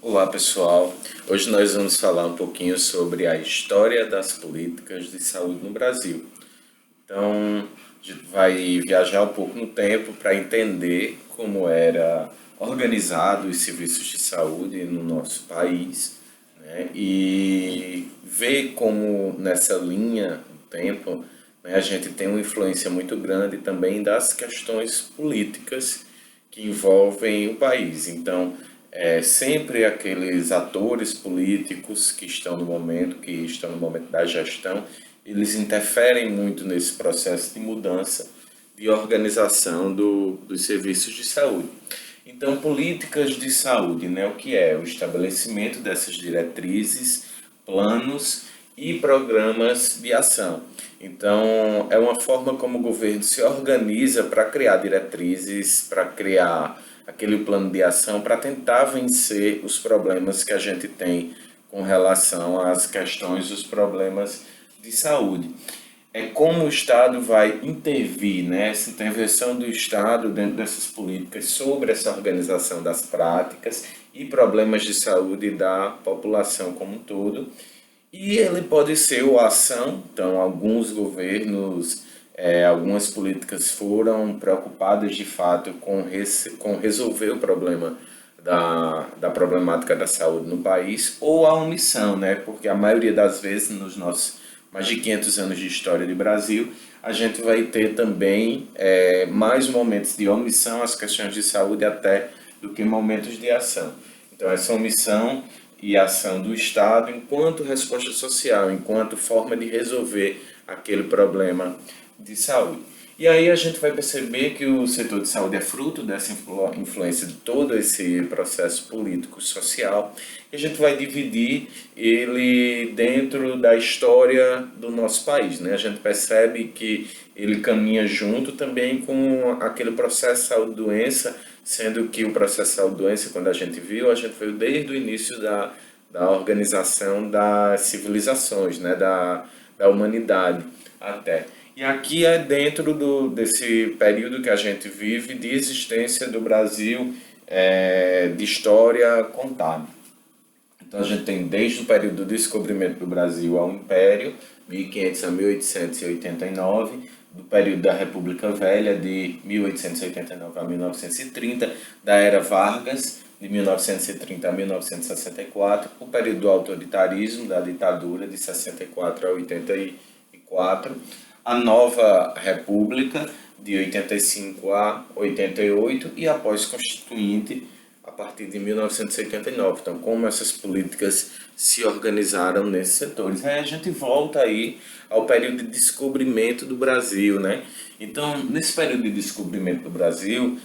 Olá pessoal, hoje nós vamos falar um pouquinho sobre a história das políticas de saúde no Brasil. Então, a gente vai viajar um pouco no tempo para entender como era organizado os serviços de saúde no nosso país, né? E ver como nessa linha do tempo, né, a gente tem uma influência muito grande também das questões políticas que envolvem o país. Então, sempre aqueles atores políticos que estão no momento da gestão, eles interferem muito nesse processo de mudança de organização dos serviços de saúde. Então, políticas de saúde, né? O que é? O estabelecimento dessas diretrizes, planos e programas de ação. Então, é uma forma como o governo se organiza para criar diretrizes, para criar aquele plano de ação, para tentar vencer os problemas que a gente tem com relação às questões, os problemas de saúde. É como o Estado vai intervir, né? Essa intervenção do Estado dentro dessas políticas sobre essa organização das práticas e problemas de saúde da população como um todo. E ele pode ser o ação, então alguns governos, algumas políticas foram preocupadas de fato com resolver o problema da problemática da saúde no país, ou a omissão, né? Porque a maioria das vezes nos nossos mais de 500 anos de história de Brasil, a gente vai ter também mais momentos de omissão às questões de saúde até do que momentos de ação. Então, essa omissão e ação do Estado enquanto resposta social, enquanto forma de resolver aquele problema de saúde. E aí a gente vai perceber que o setor de saúde é fruto dessa influência de todo esse processo político social, e a gente vai dividir ele dentro da história do nosso país, né? A gente percebe que ele caminha junto também com aquele processo saúde-doença, sendo que o processo saúde-doença, quando a gente viu desde o início da organização das civilizações, né? Da humanidade até. E aqui é dentro desse período que a gente vive de existência do Brasil, de história contada. Então a gente tem desde o período do descobrimento do Brasil ao Império, 1500 a 1889, do período da República Velha, de 1889 a 1930, da Era Vargas, de 1930 a 1964, o período do autoritarismo, da ditadura, de 64 a 84, a Nova República, de 85 a 88, e a pós-constituinte, a partir de 1989. Então, como essas políticas se organizaram nesses setores. Aí a gente volta aí ao período de descobrimento do Brasil, né? Então, nesse período de descobrimento do Brasil,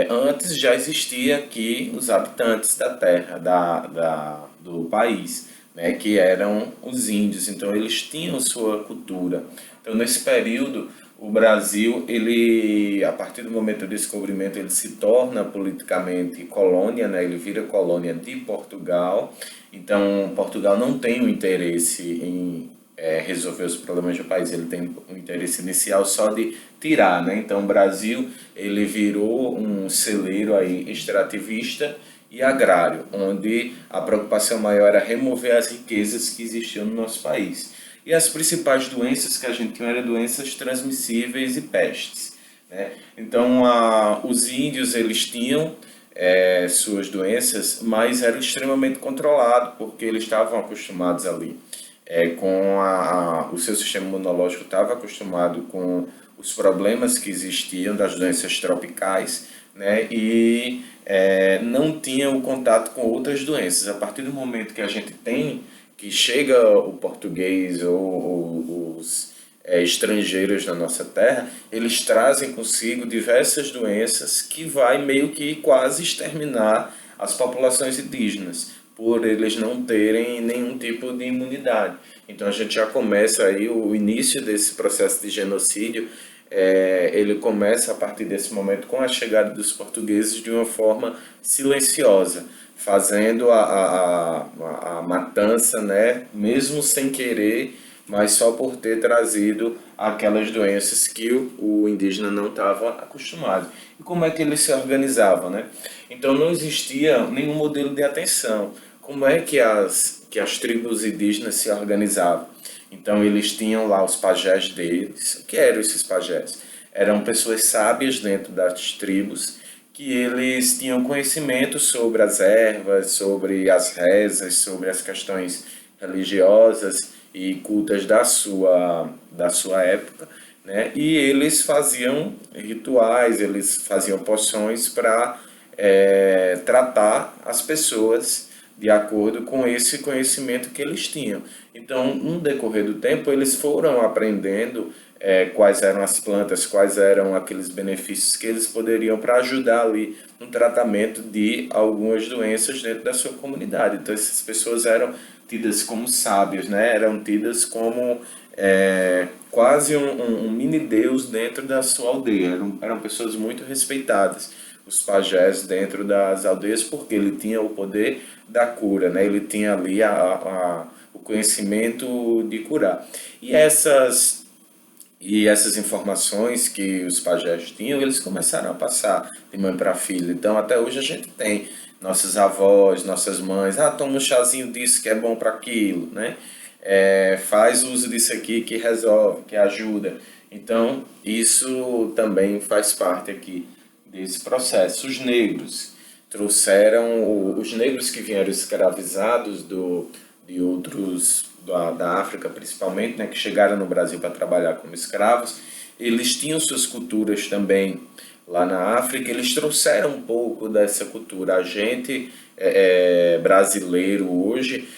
antes já existia aqui os habitantes da terra, do país, né? Que eram os índios. Então, eles tinham sua cultura. Então, nesse período, o Brasil, ele, a partir do momento do descobrimento, ele se torna politicamente colônia, né? Ele vira colônia de Portugal. Então, Portugal não tem um interesse em resolver os problemas do país, ele tem um interesse inicial só de tirar, né? Então, o Brasil, ele virou um celeiro aí extrativista e agrário, onde a preocupação maior era remover as riquezas que existiam no nosso país. E as principais doenças que a gente tinha eram doenças transmissíveis e pestes, né? Então, os índios, eles tinham suas doenças, mas eram extremamente controlados, porque eles estavam acostumados ali o seu sistema imunológico estava acostumado com os problemas que existiam das doenças tropicais, né? E não tinha o contato com outras doenças. A partir do momento que a gente tem que chega o português ou os estrangeiros na nossa terra, eles trazem consigo diversas doenças que vai meio que quase exterminar as populações indígenas, por eles não terem nenhum tipo de imunidade. Então a gente já começa aí o início desse processo de genocídio, ele começa a partir desse momento com a chegada dos portugueses de uma forma silenciosa, fazendo a matança, né, mesmo sem querer, mas só por ter trazido aquelas doenças que o indígena não estava acostumado. E como é que eles se organizavam, né? Então não existia nenhum modelo de atenção. Como é que as tribos indígenas se organizavam? Então eles tinham lá os pajés deles. O que eram esses pajés? Eram pessoas sábias dentro das tribos que eles tinham conhecimento sobre as ervas, sobre as rezas, sobre as questões religiosas e cultas da sua época, né? E eles faziam rituais, eles faziam poções para tratar as pessoas de acordo com esse conhecimento que eles tinham. Então, no decorrer do tempo, eles foram aprendendo quais eram as plantas, quais eram aqueles benefícios que eles poderiam para ajudar ali no tratamento de algumas doenças dentro da sua comunidade. Então, essas pessoas eram tidas como sábios, né? Eram tidas como quase um mini deus dentro da sua aldeia. Eram pessoas muito respeitadas, os pajés dentro das aldeias, porque ele tinha o poder da cura, né? Ele tinha ali o conhecimento de curar. E essas informações que os pajés tinham, eles começaram a passar de mãe para filha. Então, até hoje a gente tem nossas avós, nossas mães, toma um chazinho disso que é bom para aquilo, né? Faz uso disso aqui que resolve, que ajuda. Então, isso também faz parte aqui desse processo. Os negros trouxeram, os negros que vieram escravizados de outros, da África principalmente, né, que chegaram no Brasil para trabalhar como escravos, eles tinham suas culturas também lá na África, eles trouxeram um pouco dessa cultura. A gente, brasileiro hoje,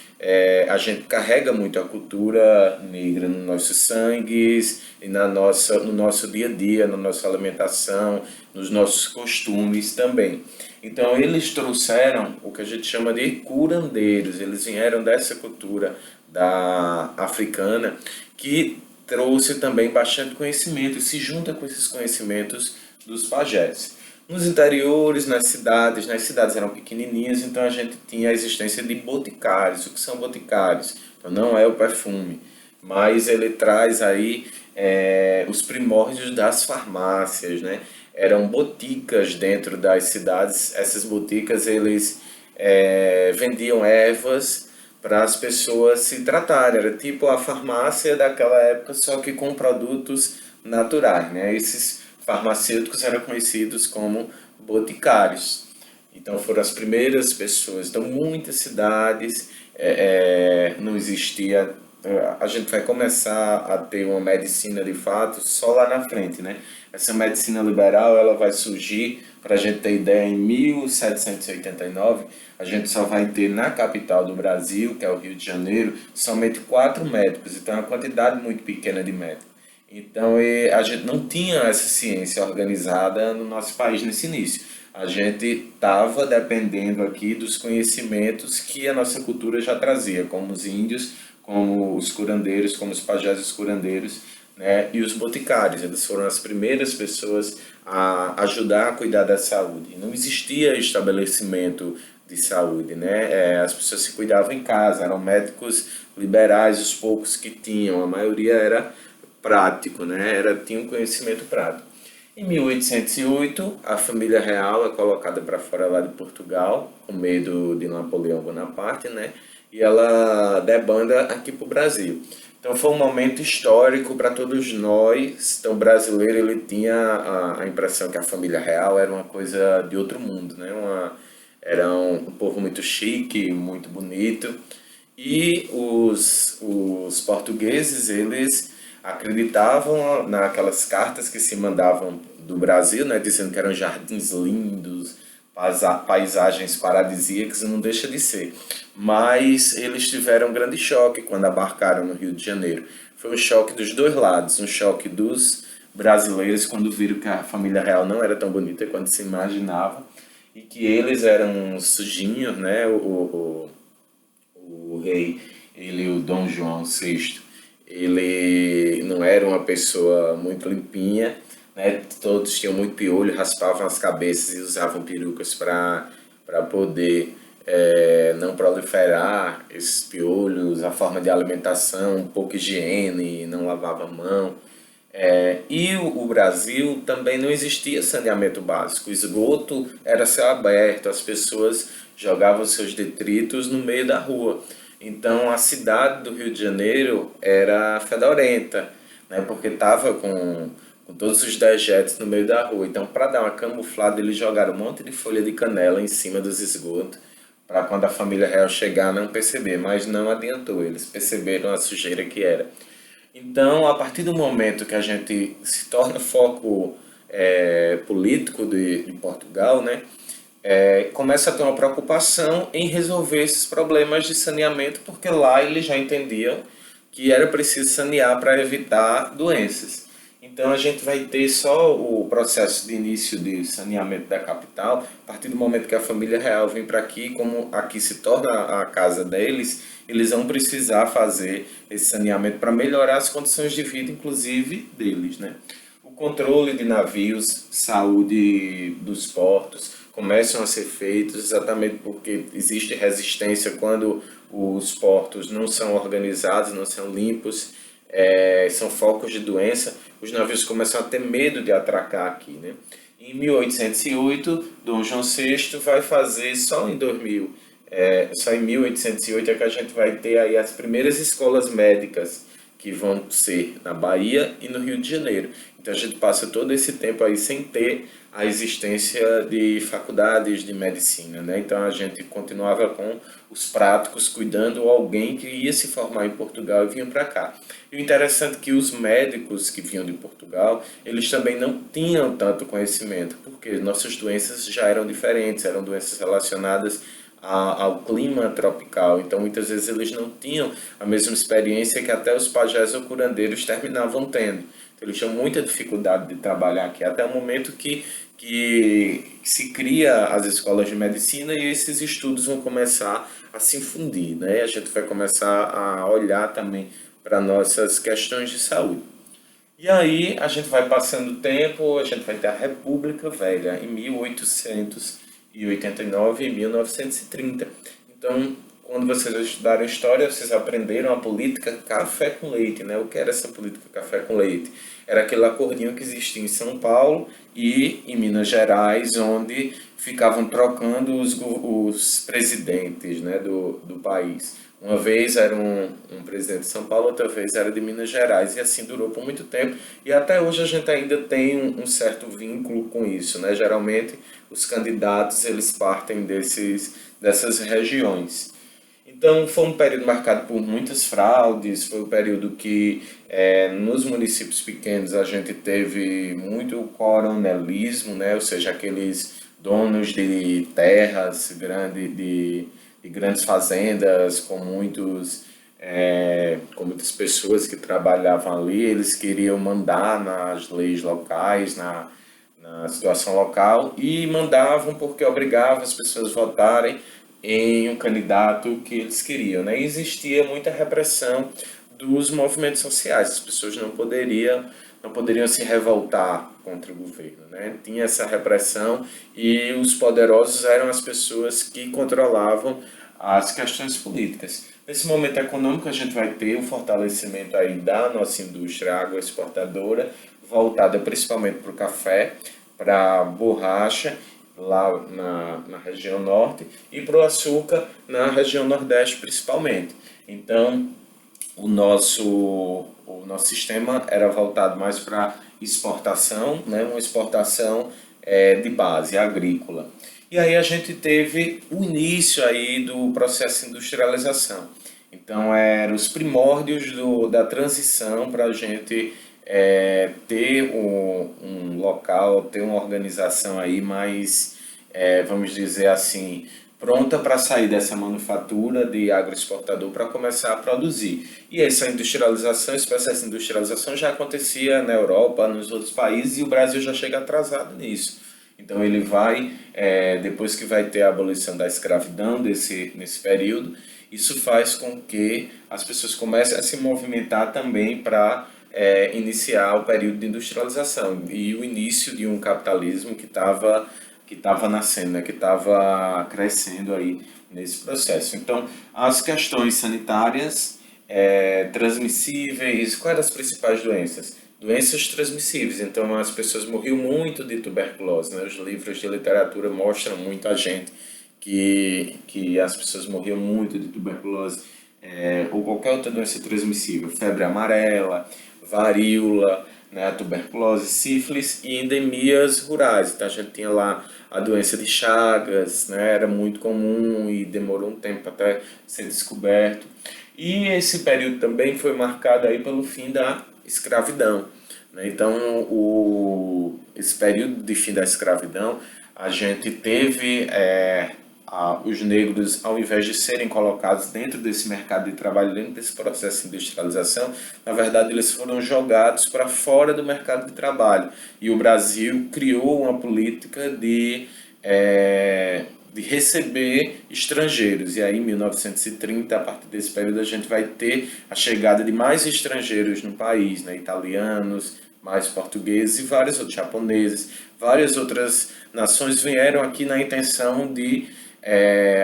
a gente carrega muito a cultura negra nos nossos sangues e no nosso dia a dia, na nossa alimentação, nos nossos costumes também. Então eles trouxeram o que a gente chama de curandeiros, eles vieram dessa cultura da africana que trouxe também bastante conhecimento e se junta com esses conhecimentos dos pajés. Nos interiores, nas cidades eram pequenininhas, então a gente tinha a existência de boticários. O que são boticários? Então não é o perfume, mas ele traz aí os primórdios das farmácias, né? Eram boticas dentro das cidades. Essas boticas eles vendiam ervas para as pessoas se tratarem. Era tipo a farmácia daquela época, só que com produtos naturais, né? Esses farmacêuticos eram conhecidos como boticários. Então foram as primeiras pessoas. Então muitas cidades não existia. A gente vai começar a ter uma medicina de fato só lá na frente, né? Essa medicina liberal ela vai surgir, para a gente ter ideia, em 1789. A gente só vai ter na capital do Brasil, que é o Rio de Janeiro, somente 4 médicos. Então é uma quantidade muito pequena de médicos. Então a gente não tinha essa ciência organizada no nosso país nesse início. A gente estava dependendo aqui dos conhecimentos que a nossa cultura já trazia, como os índios, como os curandeiros, como os pajés e os curandeiros, né? E os boticários. Eles foram as primeiras pessoas a ajudar a cuidar da saúde. Não existia estabelecimento de saúde, né? As pessoas se cuidavam em casa, eram médicos liberais, os poucos que tinham, a maioria era prático, né? Tinha um conhecimento prático. Em 1808, a família real é colocada para fora lá de Portugal, com medo de Napoleão Bonaparte, né? E ela debanda aqui para o Brasil. Então foi um momento histórico para todos nós. Então o brasileiro ele tinha a impressão que a família real era uma coisa de outro mundo, né? Era um povo muito chique, muito bonito. E os portugueses, eles acreditavam naquelas cartas que se mandavam do Brasil, né, dizendo que eram jardins lindos, paisagens paradisíacas, e não deixa de ser. Mas eles tiveram um grande choque quando abarcaram no Rio de Janeiro. Foi um choque dos dois lados, um choque dos brasileiros quando viram que a família real não era tão bonita quanto se imaginava e que eles eram sujinhos, né, o rei, o Dom João VI, ele não era uma pessoa muito limpinha, né? Todos tinham muito piolho, raspavam as cabeças e usavam perucas para poder não proliferar esses piolhos, a forma de alimentação, pouca higiene, não lavava a mão. E o Brasil também não existia saneamento básico. O esgoto era céu aberto, as pessoas jogavam seus detritos no meio da rua. Então a cidade do Rio de Janeiro era fedorenta, né, porque estava com todos os dejetos no meio da rua. Então, para dar uma camuflada, eles jogaram um monte de folha de canela em cima dos esgotos, para quando a família real chegar não perceber, mas não adiantou, eles perceberam a sujeira que era. Então, a partir do momento que a gente se torna foco político de Portugal, né, começa a ter uma preocupação em resolver esses problemas de saneamento, porque lá eles já entendiam que era preciso sanear para evitar doenças. Então a gente vai ter só o processo de início de saneamento da capital, a partir do momento que a família real vem para aqui, como aqui se torna a casa deles, eles vão precisar fazer esse saneamento para melhorar as condições de vida, inclusive deles, né? O controle de navios, saúde dos portos começam a ser feitos exatamente porque existe resistência quando os portos não são organizados, não são limpos, são focos de doença, os navios começam a ter medo de atracar aqui, né? Em 1808, Dom João VI vai fazer só em 2000, só em 1808 é que a gente vai ter aí as primeiras escolas médicas que vão ser na Bahia e no Rio de Janeiro. Então a gente passa todo esse tempo aí sem ter a existência de faculdades de medicina, né? Então a gente continuava com os práticos cuidando alguém que ia se formar em Portugal e vinha para cá. E o interessante é que os médicos que vinham de Portugal, eles também não tinham tanto conhecimento, porque nossas doenças já eram diferentes, eram doenças relacionadas ao clima tropical. Então, muitas vezes eles não tinham a mesma experiência que até os pajés ou curandeiros terminavam tendo. Então, eles tinham muita dificuldade de trabalhar aqui, até o momento que se cria as escolas de medicina e esses estudos vão começar a se infundir, né? A gente vai começar a olhar também para nossas questões de saúde. E aí a gente vai passando o tempo, a gente vai ter a República Velha em 1889 e 1930. Então, quando vocês estudaram história, vocês aprenderam a política café com leite, né? O que era essa política café com leite? Era aquele acordinho que existia em São Paulo e em Minas Gerais, onde ficavam trocando os presidentes, né, do país. Uma vez era um presidente de São Paulo, outra vez era de Minas Gerais, e assim durou por muito tempo. E até hoje a gente ainda tem um certo vínculo com isso, né? Geralmente os candidatos eles partem dessas regiões. Então, foi um período marcado por muitas fraudes, foi um período que nos municípios pequenos a gente teve muito coronelismo, né? Ou seja, aqueles donos de terras de grandes fazendas com muitas pessoas que trabalhavam ali, eles queriam mandar nas leis locais, na situação local, e mandavam porque obrigavam as pessoas a votarem em um candidato que eles queriam, né? E existia muita repressão dos movimentos sociais, as pessoas não poderiam se revoltar contra o governo, né? Tinha essa repressão e os poderosos eram as pessoas que controlavam as questões políticas. Nesse momento econômico a gente vai ter o fortalecimento aí da nossa indústria agroexportadora, voltada principalmente para o café, para a borracha, lá na região norte, e para o açúcar na região nordeste principalmente. Então, o nosso sistema era voltado mais para exportação, né? Uma exportação de base agrícola. E aí a gente teve o início aí do processo de industrialização. Então, eram os primórdios da transição para a gente ter um local, ter uma organização aí mais, vamos dizer assim, pronta para sair dessa manufatura de agroexportador para começar a produzir. E essa industrialização, esse processo de industrialização já acontecia na Europa, nos outros países, e o Brasil já chega atrasado nisso. Então ele vai, depois que vai ter a abolição da escravidão nesse período, isso faz com que as pessoas comecem a se movimentar também para iniciar o período de industrialização e o início de um capitalismo que estava que estava nascendo, né, que estava crescendo aí nesse processo. Então, as questões sanitárias transmissíveis, quais eram as principais doenças? Doenças transmissíveis, então as pessoas morriam muito de tuberculose, né? Os livros de literatura mostram muito a gente que as pessoas morriam muito de tuberculose ou qualquer outra doença transmissível, febre amarela, varíola, né, tuberculose, sífilis e endemias rurais. Então a gente tinha lá a doença de Chagas, né, era muito comum e demorou um tempo até ser descoberto. E esse período também foi marcado aí pelo fim da escravidão, né? Então, esse período de fim da escravidão, a gente teve os negros, ao invés de serem colocados dentro desse mercado de trabalho, dentro desse processo de industrialização, na verdade eles foram jogados para fora do mercado de trabalho. E o Brasil criou uma política de receber estrangeiros. E aí, em 1930, a partir desse período, a gente vai ter a chegada de mais estrangeiros no país, né? Italianos, mais portugueses e vários outros japoneses. Várias outras nações vieram aqui na intenção de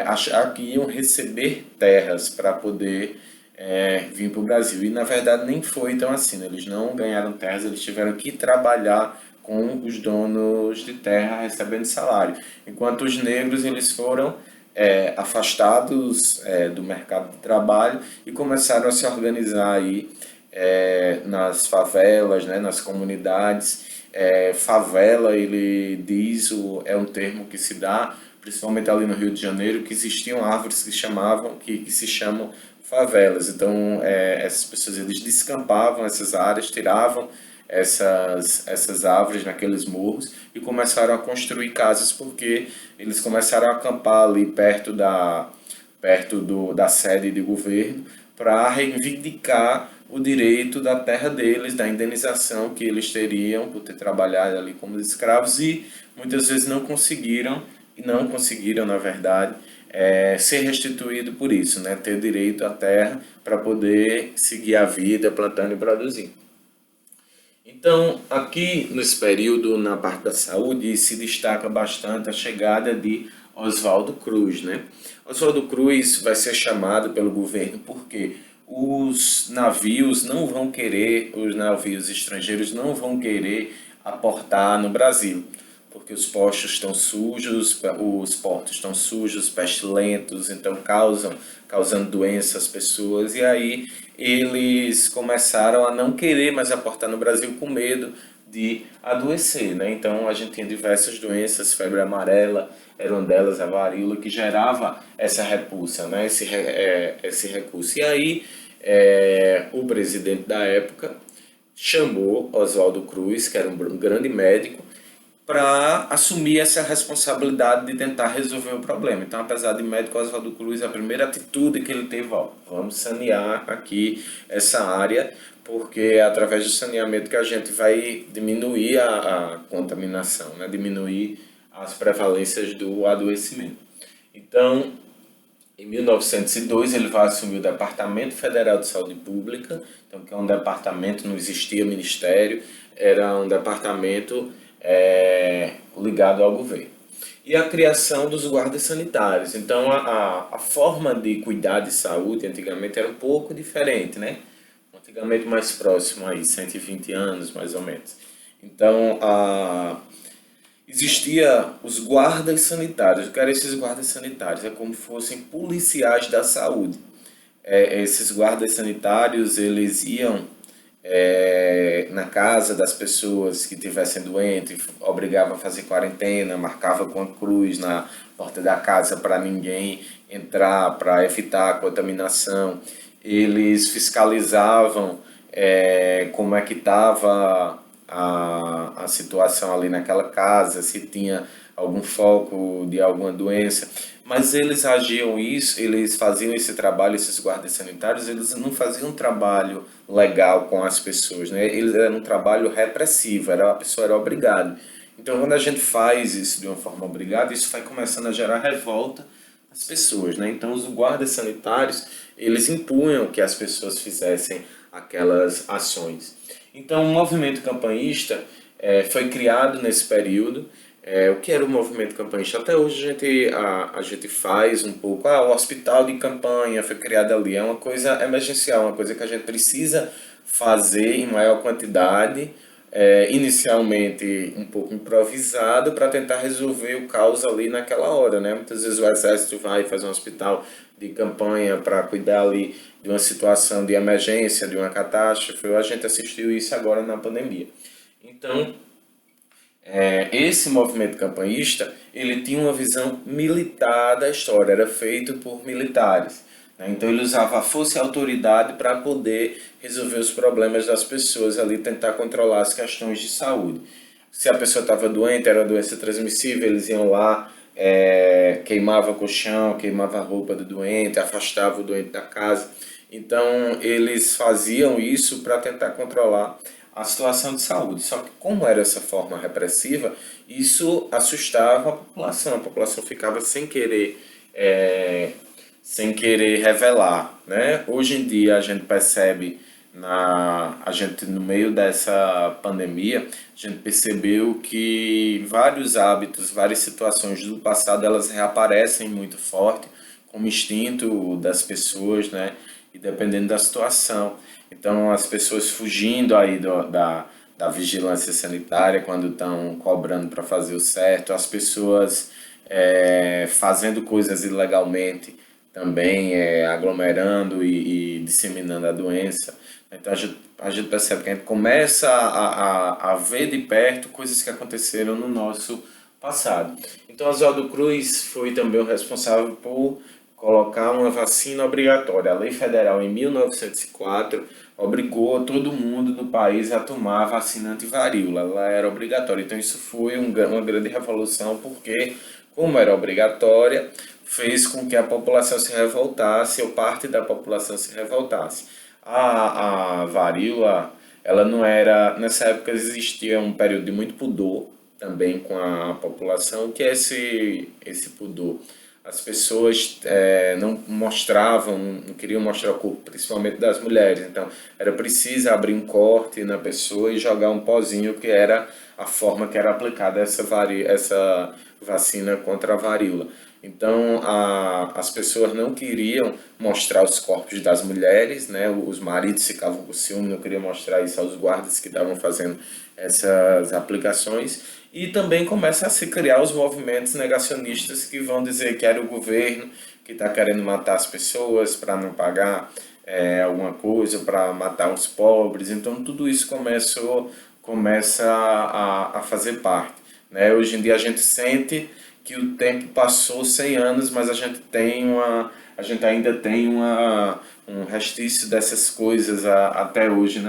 achar que iam receber terras para poder vir para o Brasil. E, na verdade, nem foi tão assim, né? Eles não ganharam terras, eles tiveram que trabalhar com os donos de terra recebendo salário. Enquanto os negros eles foram afastados do mercado de trabalho e começaram a se organizar aí nas favelas, né, nas comunidades. Favela, ele diz, é um termo que se dá, principalmente ali no Rio de Janeiro, que existiam árvores que se chamam favelas. Então, essas pessoas eles descampavam essas áreas, tiravam essas árvores naqueles morros e começaram a construir casas porque eles começaram a acampar ali perto da sede de governo para reivindicar o direito da terra deles, da indenização que eles teriam por ter trabalhado ali como escravos e muitas vezes não conseguiram, na verdade, ser restituído por isso, né? Ter direito à terra para poder seguir a vida plantando e produzindo. Então, aqui nesse período, na parte da saúde, se destaca bastante a chegada de Oswaldo Cruz, né? Oswaldo Cruz vai ser chamado pelo governo porque os navios estrangeiros não vão querer aportar no Brasil, porque os portos estão sujos, pestilentos, então causando doenças às pessoas, e aí eles começaram a não querer mais aportar no Brasil com medo de adoecer, né? Então a gente tinha diversas doenças, febre amarela era uma delas, a varíola, que gerava essa repulsa, né? Esse recurso. E aí o presidente da época chamou Oswaldo Cruz, que era um grande médico, para assumir essa responsabilidade de tentar resolver o problema. Então, apesar de médico, Oswaldo Cruz, a primeira atitude que ele teve, vamos sanear aqui essa área, porque é através do saneamento que a gente vai diminuir a contaminação, né? Diminuir as prevalências do adoecimento. Então, em 1902, ele vai assumir o Departamento Federal de Saúde Pública, então, que é um departamento, não existia ministério, era um departamento ligado ao governo. E a criação dos guardas sanitários. Então, a forma de cuidar de saúde antigamente era um pouco diferente, né? Antigamente mais próximo aí, 120 anos mais ou menos. Então, existia os guardas sanitários. O que eram esses guardas sanitários? É como se fossem policiais da saúde. Esses guardas sanitários, eles iam na casa das pessoas que estivessem doentes, obrigavam a fazer quarentena, marcava com a cruz na porta da casa para ninguém entrar, para evitar a contaminação. Eles fiscalizavam como é que estava a situação ali naquela casa, se tinha algum foco de alguma doença, mas eles faziam esse trabalho, esses guardas sanitários, eles não faziam um trabalho legal com as pessoas, né? Eles eram um trabalho repressivo, a pessoa era obrigada. Então, quando a gente faz isso de uma forma obrigada, isso vai começando a gerar revolta nas pessoas, né? Então, os guardas sanitários, eles impunham que as pessoas fizessem aquelas ações. Então, o movimento campanhista foi criado nesse período, O que era o movimento campanhista? Até hoje a gente faz um pouco. O hospital de campanha foi criado ali. É uma coisa emergencial, uma coisa que a gente precisa fazer em maior quantidade, inicialmente um pouco improvisado, para tentar resolver o caos ali naquela hora, né? Muitas vezes o exército vai fazer um hospital de campanha para cuidar ali de uma situação de emergência, de uma catástrofe. A gente assistiu isso agora na pandemia. Então, esse movimento campanhista, ele tinha uma visão militar da história, era feito por militares, né? Então ele usava a força e a autoridade para poder resolver os problemas das pessoas ali, tentar controlar as questões de saúde. Se a pessoa estava doente, era doença transmissível, eles iam lá, queimava o colchão, queimava a roupa do doente, afastava o doente da casa. Então eles faziam isso para tentar controlar a situação de saúde. Só que como era essa forma repressiva, isso assustava a população ficava sem querer revelar, né? Hoje em dia a gente percebe a gente no meio dessa pandemia, a gente percebeu que vários hábitos, várias situações do passado, elas reaparecem muito forte como instinto das pessoas, né? E dependendo da situação. Então, as pessoas fugindo aí da vigilância sanitária quando estão cobrando para fazer o certo, as pessoas fazendo coisas ilegalmente também, aglomerando e disseminando a doença. Então, a gente percebe que a gente começa a ver de perto coisas que aconteceram no nosso passado. Então, Oswaldo Cruz foi também o responsável por colocar uma vacina obrigatória. A Lei Federal, em 1904, obrigou todo mundo do país a tomar a vacina antivaríola. Ela era obrigatória. Então, isso foi uma grande revolução, porque, como era obrigatória, fez com que a população se revoltasse, ou parte da população se revoltasse. A varíola, ela não era... Nessa época existia um período de muito pudor também com a população. O que é esse pudor? As pessoas não mostravam, não queriam mostrar o corpo, principalmente das mulheres. Então, era preciso abrir um corte na pessoa e jogar um pozinho, que era a forma que era aplicada essa vacina contra a varíola. Então, as pessoas não queriam mostrar os corpos das mulheres, né? Os maridos ficavam com ciúme, não queriam mostrar isso aos guardas que estavam fazendo essas aplicações. E também começa a se criar os movimentos negacionistas que vão dizer que era o governo que está querendo matar as pessoas para não pagar alguma coisa, para matar os pobres. Então, tudo isso começa a fazer parte, né? Hoje em dia a gente sente que o tempo passou 100 anos, mas a gente ainda tem um restício dessas coisas até hoje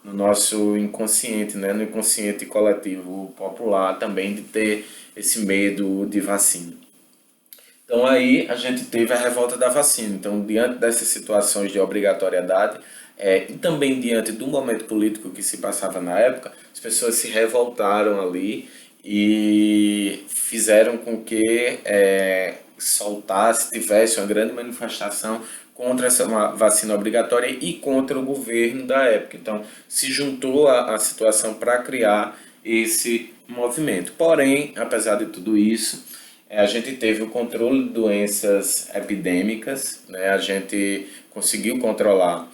no nosso inconsciente, né? No inconsciente coletivo popular também, de ter esse medo de vacina. Então aí a gente teve a revolta da vacina. Então, diante dessas situações de obrigatoriedade, e também diante do momento político que se passava na época, as pessoas se revoltaram ali e fizeram com que tivesse uma grande manifestação contra essa vacina obrigatória e contra o governo da época. Então, se juntou a situação para criar esse movimento. Porém, apesar de tudo isso, a gente teve o controle de doenças epidêmicas, né? A gente conseguiu controlar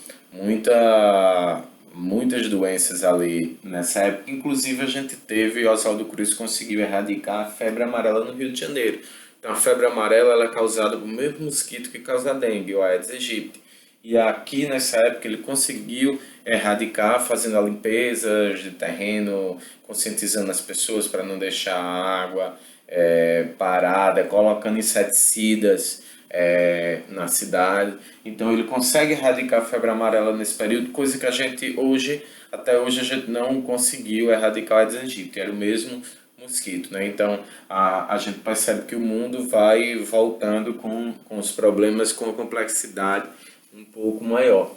muitas doenças ali nessa época. Inclusive, a gente teve, Oswaldo Cruz conseguiu erradicar a febre amarela no Rio de Janeiro. Então, a febre amarela ela é causada pelo mesmo mosquito que causa a dengue, o Aedes aegypti. E aqui nessa época ele conseguiu erradicar, fazendo a limpeza de terreno, conscientizando as pessoas para não deixar a água parada, colocando inseticidas na cidade. Então ele consegue erradicar a febre amarela nesse período, coisa que a gente até hoje a gente não conseguiu erradicar o Aedes aegypti, era o mesmo mosquito, né? Então a gente percebe que o mundo vai voltando com os problemas com a complexidade um pouco maior.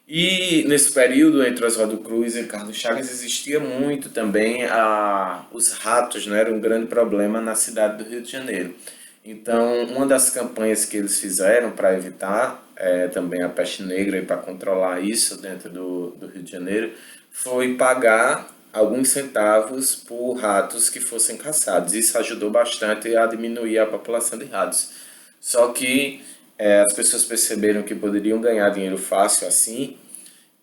E nesse período, entre Oswaldo Cruz e Carlos Chagas, existia muito também os ratos, né? Era um grande problema na cidade do Rio de Janeiro. Então, uma das campanhas que eles fizeram para evitar também a peste negra e para controlar isso dentro do Rio de Janeiro foi pagar alguns centavos por ratos que fossem caçados. Isso ajudou bastante a diminuir a população de ratos. Só que as pessoas perceberam que poderiam ganhar dinheiro fácil assim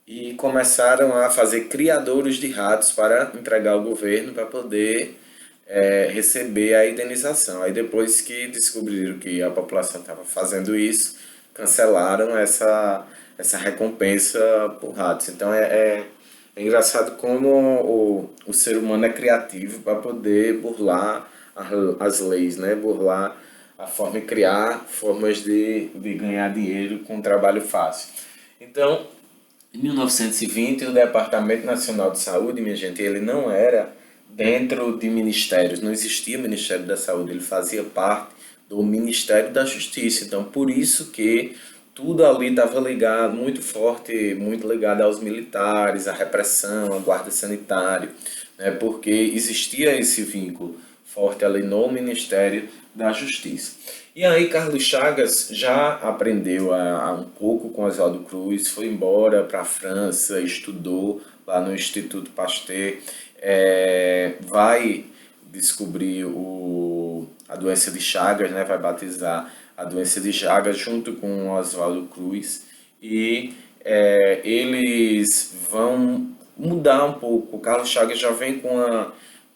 e começaram a fazer criadouros de ratos para entregar ao governo para poder receber a indenização. Aí depois que descobriram que a população estava fazendo isso, cancelaram essa recompensa por ratos. Então é engraçado como o ser humano é criativo para poder burlar as leis, né? Burlar a forma de criar formas de ganhar dinheiro com trabalho fácil. Então, em 1920, o Departamento Nacional de Saúde, minha gente, ele não era dentro de ministérios, não existia Ministério da Saúde, ele fazia parte do Ministério da Justiça. Então, por isso que tudo ali estava ligado, muito forte, muito ligado aos militares, à repressão, à guarda sanitária, né? Porque existia esse vínculo forte ali no Ministério da Justiça. E aí Carlos Chagas já aprendeu um pouco com Oswaldo Cruz, foi embora para a França, estudou lá no Instituto Pasteur, vai descobrir a doença de Chagas, né? Vai batizar a doença de Chagas junto com Oswaldo Cruz e eles vão mudar um pouco. O Carlos Chagas já vem com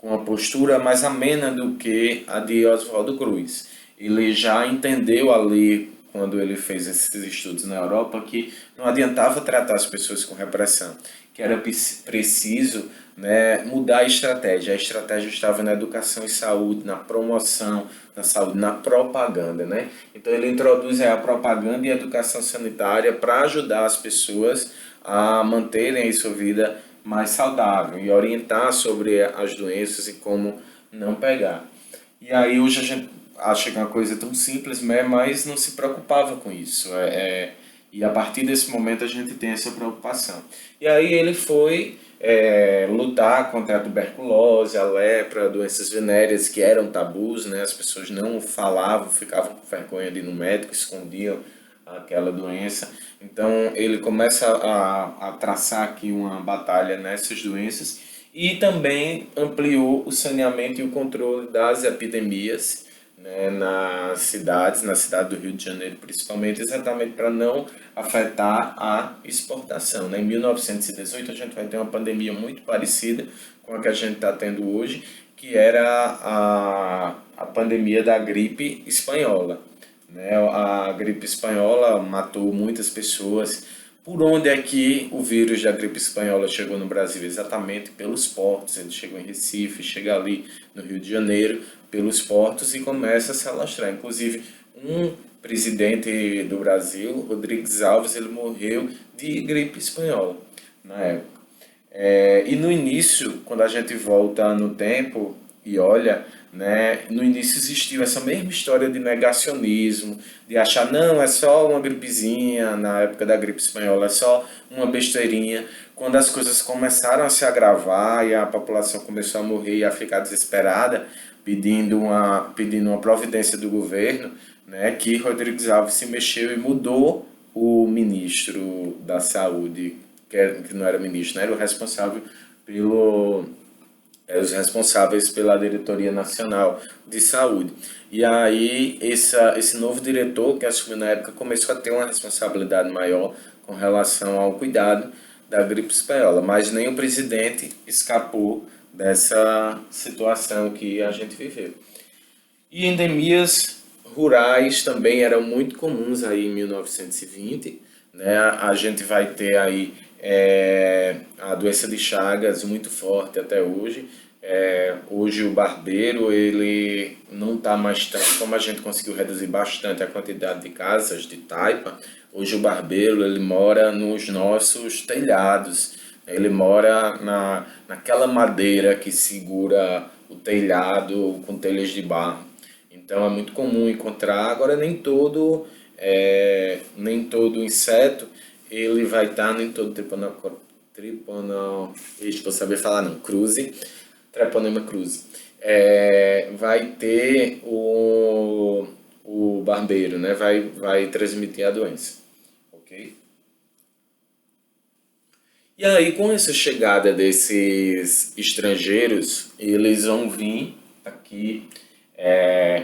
uma postura mais amena do que a de Oswaldo Cruz. Ele já entendeu ali, quando ele fez esses estudos na Europa, que não adiantava tratar as pessoas com repressão, que era preciso, né, mudar a estratégia. A estratégia estava na educação e saúde, na promoção da saúde, na propaganda, né? Então ele introduz a propaganda e a educação sanitária para ajudar as pessoas a manterem a sua vida mais saudável e orientar sobre as doenças e como não pegar. E aí hoje a gente acha que é uma coisa tão simples, né, mas não se preocupava com isso. E a partir desse momento a gente tem essa preocupação. E aí ele foi lutar contra a tuberculose, a lepra, doenças venéreas que eram tabus, né? As pessoas não falavam, ficavam com vergonha de ir no médico, escondiam aquela doença. Então ele começa a traçar aqui uma batalha nessas doenças e também ampliou o saneamento e o controle das epidemias, né, nas cidades, na cidade do Rio de Janeiro principalmente, exatamente para não afetar a exportação. Né? Em 1918 a gente vai ter uma pandemia muito parecida com a que a gente está tendo hoje, que era a pandemia da gripe espanhola. Né? A gripe espanhola matou muitas pessoas. Por onde é que o vírus da gripe espanhola chegou no Brasil? Exatamente pelos portos. Ele chegou em Recife, chega ali no Rio de Janeiro, pelos portos e começa a se alastrar. Inclusive, um presidente do Brasil, Rodrigues Alves, ele morreu de gripe espanhola na época. E no início, quando a gente volta no tempo e olha, né, no início existiu essa mesma história de negacionismo, de achar, não, é só uma gripezinha, na época da gripe espanhola, é só uma besteirinha. Quando as coisas começaram a se agravar e a população começou a morrer e a ficar desesperada, pedindo uma providência do governo, né, que Rodrigues Alves se mexeu e mudou o ministro da Saúde, que não era ministro, né, era o responsável os responsáveis pela Diretoria Nacional de Saúde. E aí esse novo diretor que assumiu na época começou a ter uma responsabilidade maior com relação ao cuidado da gripe espanhola, mas nem o presidente escapou dessa situação que a gente viveu. E endemias rurais também eram muito comuns aí em 1920, né? A gente vai ter aí a doença de Chagas muito forte até hoje. Hoje o barbeiro ele não está mais tanto, como a gente conseguiu reduzir bastante a quantidade de casas de taipa. Hoje o barbeiro ele mora nos nossos telhados. Ele mora naquela madeira que segura o telhado com telhas de barro. Então é muito comum encontrar. Agora nem todo inseto ele vai estar, nem todo vou saber falar não, Treponema cruzi. Vai ter o barbeiro, né? Vai transmitir a doença, ok? E aí, com essa chegada desses estrangeiros, eles vão vir aqui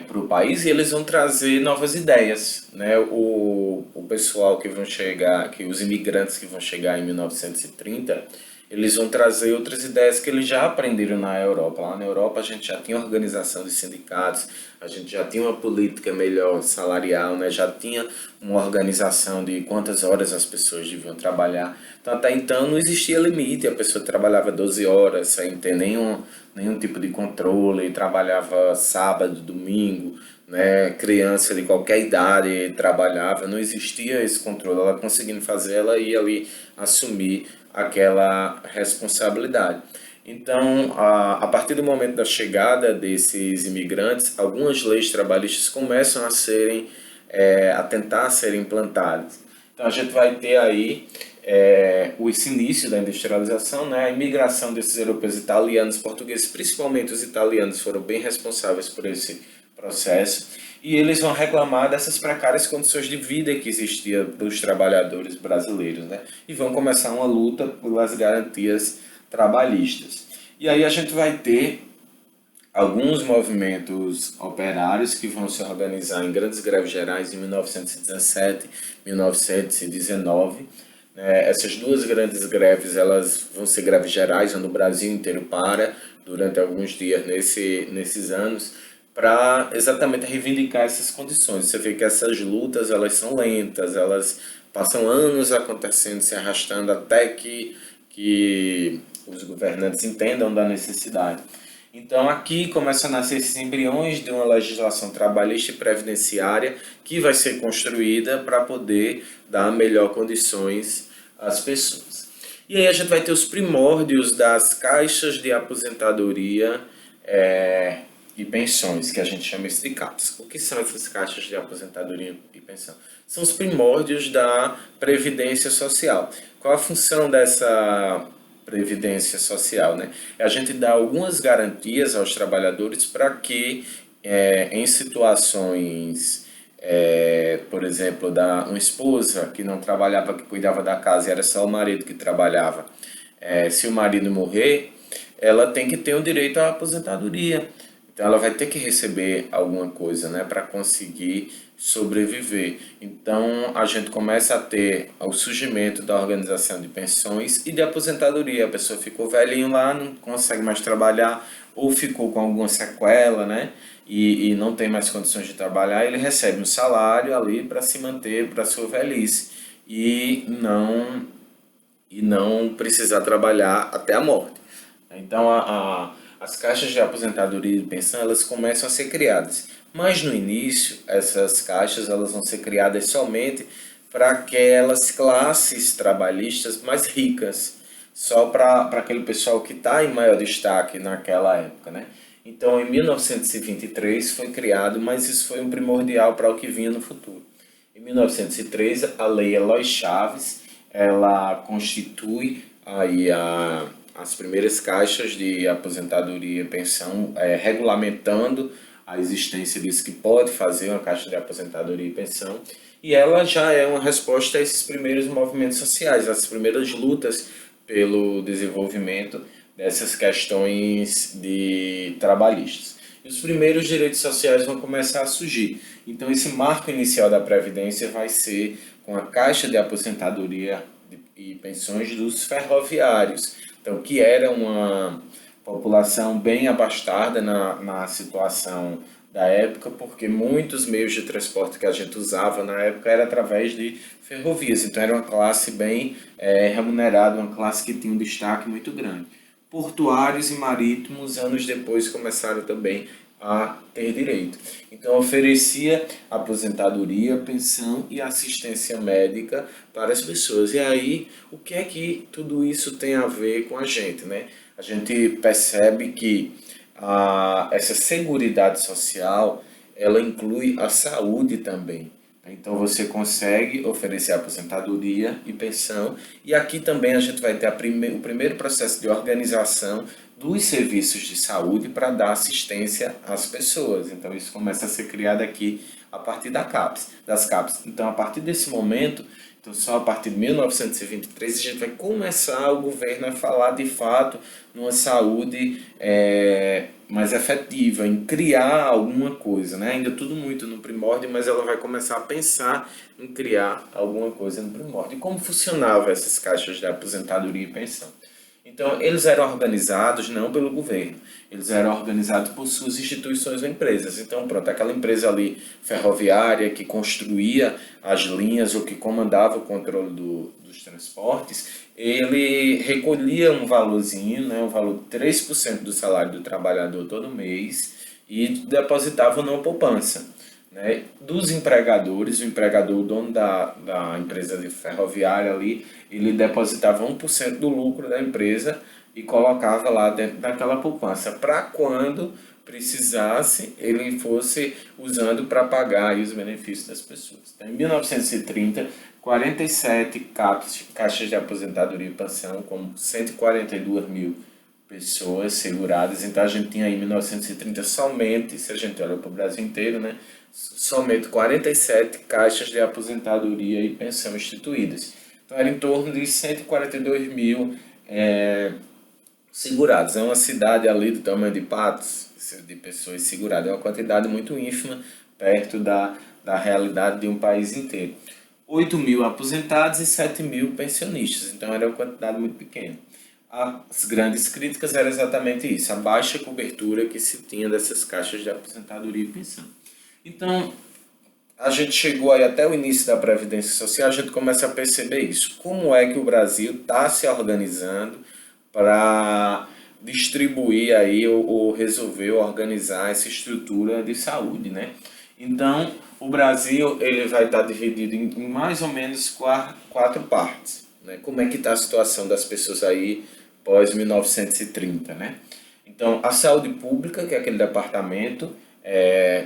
para o país e eles vão trazer novas ideias, né? O pessoal que vão chegar, que os imigrantes que vão chegar em 1930, eles vão trazer outras ideias que eles já aprenderam na Europa. Lá na Europa a gente já tinha organização de sindicatos, a gente já tinha uma política melhor salarial, né? Já tinha uma organização de quantas horas as pessoas deviam trabalhar. Então até então não existia limite, a pessoa trabalhava 12 horas sem ter nenhum tipo de controle, trabalhava sábado, domingo, né? Criança de qualquer idade trabalhava, não existia esse controle. Ela conseguindo fazer, ela ia ali assumir aquela responsabilidade. Então, a partir do momento da chegada desses imigrantes, algumas leis trabalhistas começam a serem, a tentar serem implantadas. Então, a gente vai ter aí esse início da industrialização, né? A imigração desses europeus italianos, portugueses, principalmente os italianos, foram bem responsáveis por esse processo e eles vão reclamar dessas precárias condições de vida que existia para os trabalhadores brasileiros, né? E vão começar uma luta pelas garantias trabalhistas. E aí a gente vai ter alguns movimentos operários que vão se organizar em grandes greves gerais em 1917, 1919. Essas duas grandes greves elas vão ser greves gerais, onde o Brasil inteiro para durante alguns dias nesses anos para exatamente reivindicar essas condições. Você vê que essas lutas elas são lentas, elas passam anos acontecendo, se arrastando até que os governantes entendam da necessidade. Então aqui começam a nascer esses embriões de uma legislação trabalhista e previdenciária que vai ser construída para poder dar melhor condições às pessoas. E aí a gente vai ter os primórdios das caixas de aposentadoria e pensões, que a gente chama isso de CAPS. O que são essas caixas de aposentadoria e pensão? São os primórdios da Previdência Social. Qual a função dessa Previdência Social, né? É a gente dar algumas garantias aos trabalhadores para que, em situações, por exemplo, da uma esposa que não trabalhava, que cuidava da casa e era só o marido que trabalhava, se o marido morrer, ela tem que ter o direito à aposentadoria. Então ela vai ter que receber alguma coisa, né, para conseguir sobreviver. Então a gente começa a ter o surgimento da organização de pensões e de aposentadoria. A pessoa ficou velhinho lá, não consegue mais trabalhar ou ficou com alguma sequela, né, e não tem mais condições de trabalhar, ele recebe um salário ali para se manter para a sua velhice e não precisar trabalhar até a morte. Então, as caixas de aposentadoria e pensão, elas começam a ser criadas. Mas no início, essas caixas elas vão ser criadas somente para aquelas classes trabalhistas mais ricas, só para aquele pessoal que está em maior destaque naquela época, né? Então, em 1923 foi criado, mas isso foi um primordial para o que vinha no futuro. Em 1903, a Lei Eloy Chaves, ela constitui aí as primeiras caixas de aposentadoria e pensão, regulamentando a existência disso que pode fazer uma caixa de aposentadoria e pensão, e ela já é uma resposta a esses primeiros movimentos sociais, as primeiras lutas pelo desenvolvimento dessas questões de trabalhistas. E os primeiros direitos sociais vão começar a surgir. Então esse marco inicial da Previdência vai ser com a Caixa de Aposentadoria e Pensões dos ferroviários. Então, que era uma população bem abastada na situação da época, porque muitos meios de transporte que a gente usava na época era através de ferrovias. Então, era uma classe bem remunerada, uma classe que tinha um destaque muito grande. Portuários e marítimos, anos depois, começaram também a ter direito. Então, oferecia aposentadoria, pensão e assistência médica para as pessoas. E aí, o que é que tudo isso tem a ver com a gente, né? A gente percebe que essa seguridade social, ela inclui a saúde também. Então você consegue oferecer aposentadoria e pensão. E aqui também a gente vai ter o primeiro processo de organização dos serviços de saúde para dar assistência às pessoas. Então isso começa a ser criado aqui a partir das CAPs. Então a partir desse momento, então só a partir de 1923 a gente vai começar o governo a falar de fato numa saúde mais efetiva, em criar alguma coisa, né? Ainda tudo muito no primórdio, mas ela vai começar a pensar em criar alguma coisa no primórdio. E como funcionavam essas caixas de aposentadoria e pensão? Então, eles eram organizados não pelo governo, eles eram organizados por suas instituições ou empresas. Então, pronto, aquela empresa ali ferroviária que construía as linhas ou que comandava o controle dos transportes, ele recolhia um valorzinho, né, um valor de 3% do salário do trabalhador todo mês e depositava numa poupança, né? Dos empregadores, o empregador, o dono da empresa de ferroviária ali, ele depositava 1% do lucro da empresa e colocava lá dentro daquela poupança, para quando precisasse, ele fosse usando para pagar aí os benefícios das pessoas. Então, em 1930, 47 caixas de aposentadoria e pensão, com 142 mil pessoas seguradas. Então a gente tinha aí em 1930 somente, se a gente olha para o Brasil inteiro, né, somente 47 caixas de aposentadoria e pensão instituídas. Então era em torno de 142 mil segurados. É uma cidade ali do tamanho de Patos, de pessoas seguradas. É uma quantidade muito ínfima perto da realidade de um país inteiro. 8 mil aposentados e 7 mil pensionistas. Então era uma quantidade muito pequena. As grandes críticas eram exatamente isso, a baixa cobertura que se tinha dessas caixas de aposentadoria e pensão. Então, a gente chegou aí até o início da Previdência Social, a gente começa a perceber isso. Como é que o Brasil está se organizando para distribuir aí ou resolver organizar essa estrutura de saúde, né? Então, o Brasil ele vai estar dividido em mais ou menos quatro partes, né? Como é que está a situação das pessoas aí pós 1930, né? Então, a saúde pública, que é aquele departamento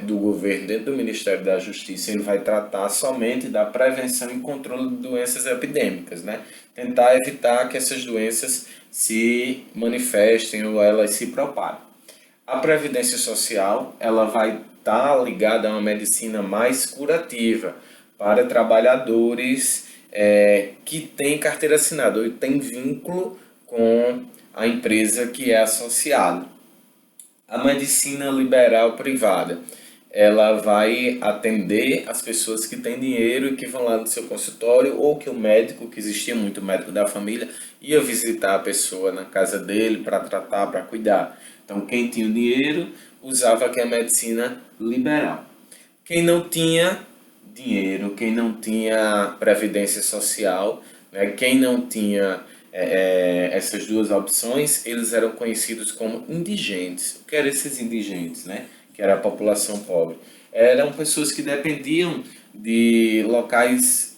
do governo dentro do Ministério da Justiça, ele vai tratar somente da prevenção e controle de doenças epidêmicas, né? Tentar evitar que essas doenças se manifestem ou elas se propaguem. A Previdência Social, ela vai estar ligada a uma medicina mais curativa para trabalhadores que têm carteira assinada ou têm vínculo com a empresa que é associada. A medicina liberal privada, ela vai atender as pessoas que têm dinheiro e que vão lá no seu consultório, ou que o médico, que existia muito médico da família, ia visitar a pessoa na casa dele para tratar, para cuidar. Então, quem tinha o dinheiro usava aqui a medicina liberal. Quem não tinha dinheiro, quem não tinha previdência social, né, quem não tinha essas duas opções, eles eram conhecidos como indigentes. O que eram esses indigentes, né? Que era a população pobre? Eram pessoas que dependiam de locais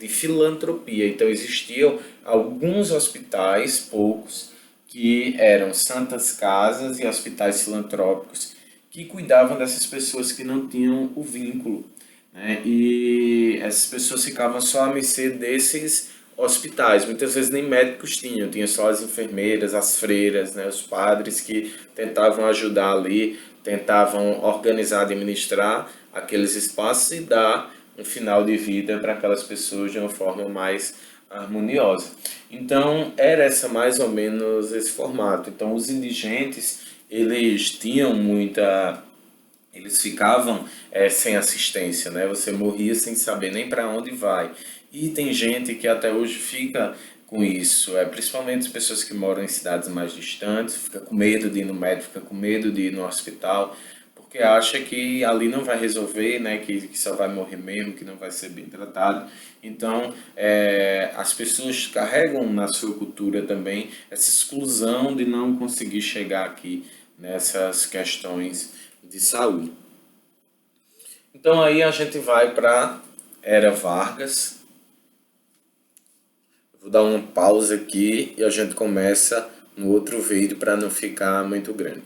de filantropia. Então existiam alguns hospitais, poucos, que eram santas casas e hospitais filantrópicos que cuidavam dessas pessoas que não tinham o vínculo, né? E essas pessoas ficavam só à mercê desses hospitais. Muitas vezes nem médicos tinha só as enfermeiras, as freiras, né? Os padres que tentavam ajudar ali, tentavam organizar, administrar aqueles espaços e dar um final de vida para aquelas pessoas de uma forma mais harmoniosa. Então, era mais ou menos esse formato. Então, os indigentes, eles tinham eles ficavam sem assistência, né? Você morria sem saber nem para onde vai. E tem gente que até hoje fica com isso, principalmente as pessoas que moram em cidades mais distantes, fica com medo de ir no médico, fica com medo de ir no hospital, porque acha que ali não vai resolver, né? Que só vai morrer mesmo, que não vai ser bem tratado. Então, as pessoas carregam na sua cultura também essa exclusão de não conseguir chegar aqui nessas questões de saúde. Então aí a gente vai para Era Vargas. Vou dar uma pausa aqui e a gente começa no outro vídeo para não ficar muito grande.